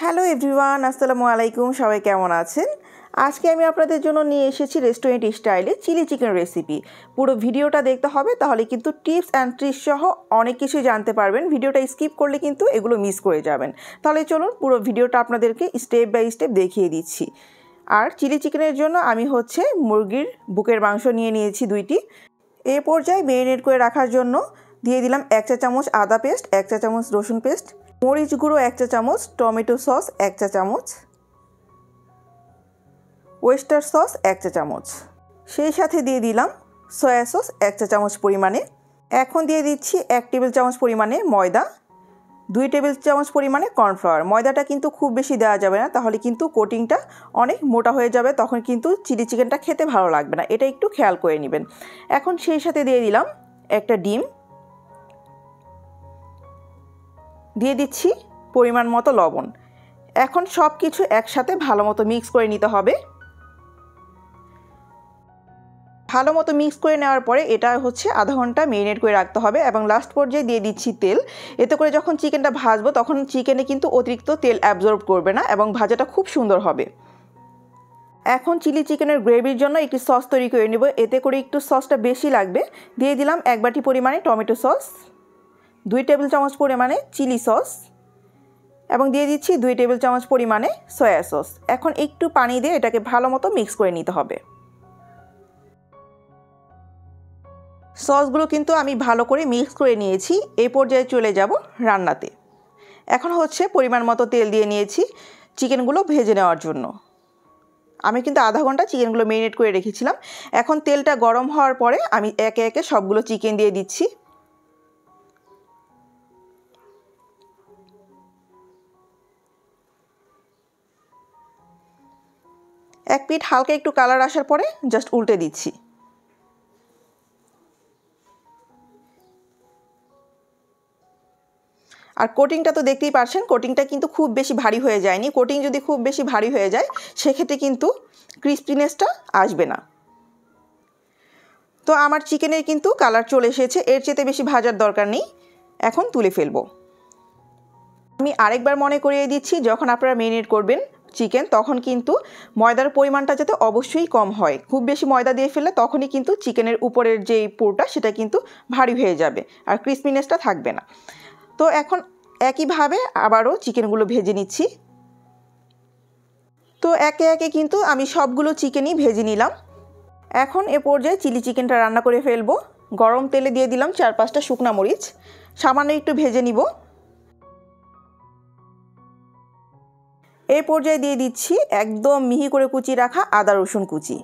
Hello everyone, আসসালামু আলাইকুম। সবাই কেমন আছেন? আজকে আমি আপনাদের জন্য নিয়ে এসেছি রেস্টুরেন্ট স্টাইলে চিলি চিকেন রেসিপি। পুরো ভিডিওটা দেখতে হবে, তাহলে কিন্তু টিপস অ্যান্ড ট্রিক্স সহ অনেক কিছুই জানতে পারবেন। ভিডিওটা স্কিপ করলে কিন্তু এগুলো মিস করে যাবেন। তাহলে চলুন পুরো ভিডিওটা আপনাদেরকে স্টেপ বাই স্টেপ দেখিয়ে দিচ্ছি। আর চিলি চিকেনের জন্য আমি মুরগির বুকের মাংস নিয়ে নিয়েছি 2টি। এই পর্যায়ে মেরিনেট করে রাখার জন্য দিয়ে দিলাম 1 চা চামচ আদা পেস্ট, 1 চা চামচ রসুন পেস্ট, মরিচ গুঁড়ো 1 চা চামচ, টমেটো সস 1 চা চামচ, ওয়েস্টার সস 1 চা চামচ, সেই সাথে দিয়ে দিলাম সয়া সস 1 চা চামচ পরিমাণে। এখন দিয়ে দিচ্ছি 1 টেবিল চামচ পরিমাণে ময়দা, 2 টেবিল চামচ পরিমাণে কর্নফ্লাওয়ার। ময়দাটা কিন্তু খুব বেশি দেওয়া যাবে না, তাহলে কিন্তু কোটিংটা অনেক মোটা হয়ে যাবে, তখন কিন্তু চিলি চিকেনটা খেতে ভালো লাগবে না, এটা একটু খেয়াল করে নেবেন। এখন সেই সাথে দিয়ে দিলাম একটা ডিম, দিয়ে দিচ্ছি পরিমাণ মতো লবণ। এখন সব কিছু একসাথে ভালো মতো মিক্স করে নিতে হবে। ভালো মতো মিক্স করে নেওয়ার পরে এটা আধা ঘন্টা মেরিনেট করে রাখতে হবে। এবং লাস্ট পর্যায়ে দিয়ে দিচ্ছি তেল। এতে করে যখন চিকেনটা ভাজবো তখন চিকেনে কিন্তু অতিরিক্ত তেল অ্যাবজর্ব করবে না এবং ভাজাটা খুব সুন্দর হবে। এখন চিলি চিকেনের গ্রেভির জন্য একটি সস তৈরি করে নেব। এতে করে একটু সসটা বেশি লাগবে। দিয়ে দিলাম 1 বাটি পরিমাণে টমেটো সস, 2 টেবিল চামচ পরিমাণে চিলি সস এবং দিয়ে দিচ্ছি 2 টেবিল চামচ পরিমাণে সয়া সস। এখন একটু পানি দিয়ে এটাকে ভালো মতো মিক্স করে নিতে হবে। সসগুলো কিন্তু আমি ভালো করে মিক্স করে নিয়েছি। এই পর্যায়ে চলে যাব রান্নাতে। এখন পরিমাণ মতো তেল দিয়ে নিয়েছি চিকেনগুলো ভেজে নেওয়ার জন্য। আমি কিন্তু আধা ঘন্টা চিকেনগুলো মেরিনেট করে রেখেছিলাম। এখন তেলটা গরম হওয়ার পরে আমি একে একে সবগুলো চিকেন দিয়ে দিচ্ছি। এক পিঠ হালকা একটু কালার আসার পরে জাস্ট উল্টে দিচ্ছি। আর কোটিংটা তো দেখতেই পারছেন, কোটিংটা কিন্তু খুব বেশি ভারী হয়ে যায়নি। কোটিং যদি খুব বেশি ভারী হয়ে যায় সেক্ষেত্রে কিন্তু ক্রিস্পিনেসটা আসবে না। তো আমার চিকেনের কিন্তু কালার চলে এসেছে, এর চেয়ে বেশি ভাজার দরকার নেই। এখন তুলে ফেলবো। আমি আরেকবার মনে করিয়ে দিচ্ছি, যখন আপনারা মেরিনেট করবেন চিকেন তখন কিন্তু ময়দার পরিমাণটা যাতে অবশ্যই কম হয়। খুব বেশি ময়দা দিয়ে ফেললে তখনই কিন্তু চিকেনের উপরের যেই পুরটা সেটা কিন্তু ভারী হয়ে যাবে আর ক্রিস্পিনেসটা থাকবে না। তো এখন একইভাবে আবারও চিকেনগুলো ভেজে নিচ্ছি। তো একে একে কিন্তু আমি সবগুলো চিকেনই ভেজে নিলাম। এখন এ পর্যায়ে চিলি চিকেনটা রান্না করে ফেলবো। গরম তেলে দিয়ে দিলাম 4-5টা শুকনা মরিচ, সামান্য একটু ভেজে নিব। এই পর্যায়ে দিয়ে দিচ্ছি একদম মিহি করে কুচি রাখা আদা রসুন কুচি।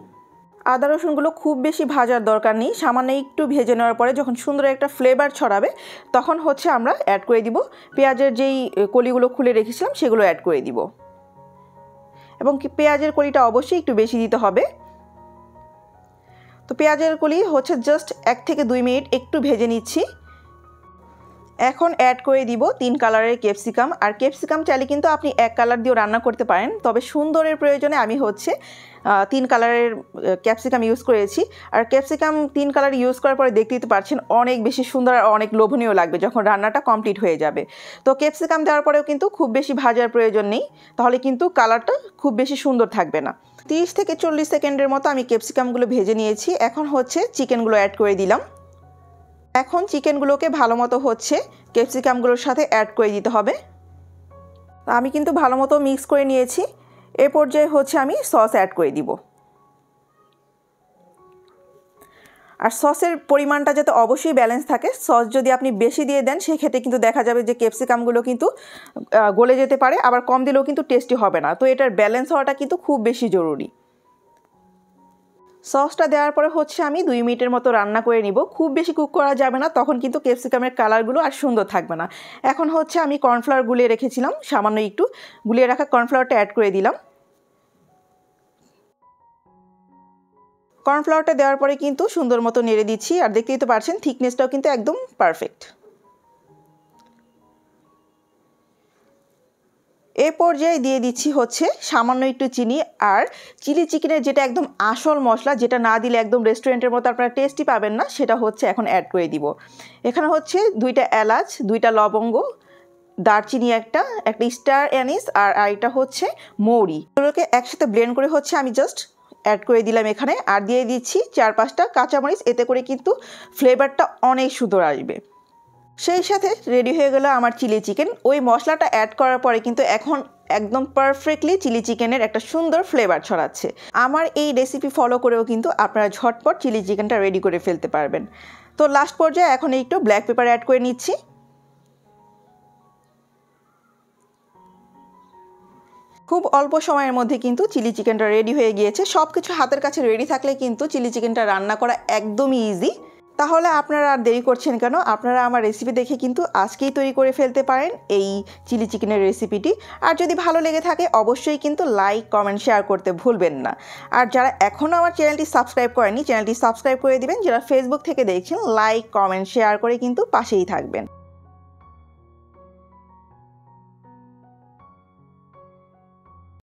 আদা রসুনগুলো খুব বেশি ভাজার দরকার নেই, সামান্য একটু ভেজে নেওয়ার পরে যখন সুন্দর একটা ফ্লেভার ছড়াবে তখন আমরা অ্যাড করে দিব পেঁয়াজের যেই কলিগুলো খুলে রেখেছিলাম সেগুলো অ্যাড করে দিব। এবং পেঁয়াজের কলিটা অবশ্যই একটু বেশি দিতে হবে। তো পেঁয়াজের কলি জাস্ট 1 থেকে 2 মিনিট একটু ভেজে নিচ্ছি। এখন অ্যাড করে দিব 3 কালারের ক্যাপসিকাম। আর ক্যাপসিকাম চাইলে কিন্তু আপনি 1 কালার দিয়েও রান্না করতে পারেন, তবে সুন্দরের প্রয়োজনে আমি 3 কালারের ক্যাপসিকাম ইউজ করেছি। আর ক্যাপসিকাম 3 কালার ইউজ করার পরে দেখতেই তো পাচ্ছেন অনেক বেশি সুন্দর আর অনেক লোভনীয় লাগবে যখন রান্নাটা কমপ্লিট হয়ে যাবে। তো ক্যাপসিকাম দেওয়ার পরেও কিন্তু খুব বেশি ভাজার প্রয়োজন নেই, তাহলে কিন্তু কালারটা খুব বেশি সুন্দর থাকবে না। 30 থেকে 40 সেকেন্ডের মতো আমি ক্যাপসিকামগুলো ভেজে নিয়েছি। এখন চিকেনগুলো অ্যাড করে দিলাম। এখন চিকেনগুলোকে ভালো মতো ক্যাপসিকামগুলোর সাথে অ্যাড করে দিতে হবে। আমি কিন্তু ভালো মতো মিক্স করে নিয়েছি। এ পর্যায়ে আমি সস অ্যাড করে দিব। আর সসের পরিমাণটা যাতে অবশ্যই ব্যালেন্স থাকে। সস যদি আপনি বেশি দিয়ে দেন সেক্ষেত্রে কিন্তু দেখা যাবে যে ক্যাপসিকামগুলো কিন্তু গলে যেতে পারে, আবার কম দিলেও কিন্তু টেস্টি হবে না। তো এটার ব্যালেন্স হওয়াটা কিন্তু খুব বেশি জরুরি। সসটা দেওয়ার পরে আমি 2 মিনিটের মতো রান্না করে নিব। খুব বেশি কুক করা যাবে না, তখন কিন্তু ক্যাপসিকামের কালারগুলো আর সুন্দর থাকবে না। এখন আমি কর্নফ্লাওয়ার গুলিয়ে রেখেছিলাম, সামান্য একটু গুলিয়ে রাখা কর্নফ্লাওয়ারটা অ্যাড করে দিলাম। কর্নফ্লাওয়ারটা দেওয়ার পরে কিন্তু সুন্দর মতো নেড়ে দিচ্ছি। আর দেখতেই তো পারছেন থিকনেসটাও কিন্তু একদম পারফেক্ট। এই পর্যায়ে দিয়ে দিচ্ছি সামান্য একটু চিনি। আর চিলি চিকেনের যেটা একদম আসল মশলা, যেটা না দিলে একদম রেস্টুরেন্টের মতো আপনারা টেস্টি পাবেন না, সেটা এখন অ্যাড করে দিব। এখানে 2টা এলাচ, 2টা লবঙ্গ, দারচিনি একটা স্টার অ্যানিস, আর এটা হচ্ছে মৌরি। এগুলোকে একসাথে ব্লেন্ড করে হচ্ছে আমি জাস্ট অ্যাড করে দিলাম এখানে, আর দিয়ে দিচ্ছি 4-5টা কাঁচামরিচ। এতে করে কিন্তু ফ্লেভারটা অনেক সুন্দর আসবে। সেই সাথে রেডি হয়ে গেল আমার চিলি চিকেন। ওই মশলাটা অ্যাড করার পরে কিন্তু এখন একদম পারফেক্টলি চিলি চিকেনের একটা সুন্দর ফ্লেভার ছড়াচ্ছে। আমার এই রেসিপি ফলো করেও কিন্তু আপনারা ঝটপট চিলি চিকেনটা রেডি করে ফেলতে পারবেন। তো লাস্ট পর্যায়ে এখন একটু ব্ল্যাক পেপার অ্যাড করে নিচ্ছি। খুব অল্প সময়ের মধ্যে কিন্তু চিলি চিকেনটা রেডি হয়ে গিয়েছে। সব কিছু হাতের কাছে রেডি থাকলে কিন্তু চিলি চিকেনটা রান্না করা একদমই ইজি। তাহলে আপনারা আর দেরি করছেন কেন? আপনারা আমার রেসিপি দেখে কিন্তু আজকেই তৈরি করে ফেলতে পারেন এই চিলি চিকেনের রেসিপিটি। আর যদি ভালো লেগে থাকে অবশ্যই কিন্তু লাইক, কমেন্ট, শেয়ার করতে ভুলবেন না। আর যারা এখনও আমার চ্যানেলটি সাবস্ক্রাইব করেনি, চ্যানেলটি সাবস্ক্রাইব করে দিবেন। যারা ফেসবুক থেকে দেখছেন, লাইক, কমেন্ট, শেয়ার করে কিন্তু পাশেই থাকবেন।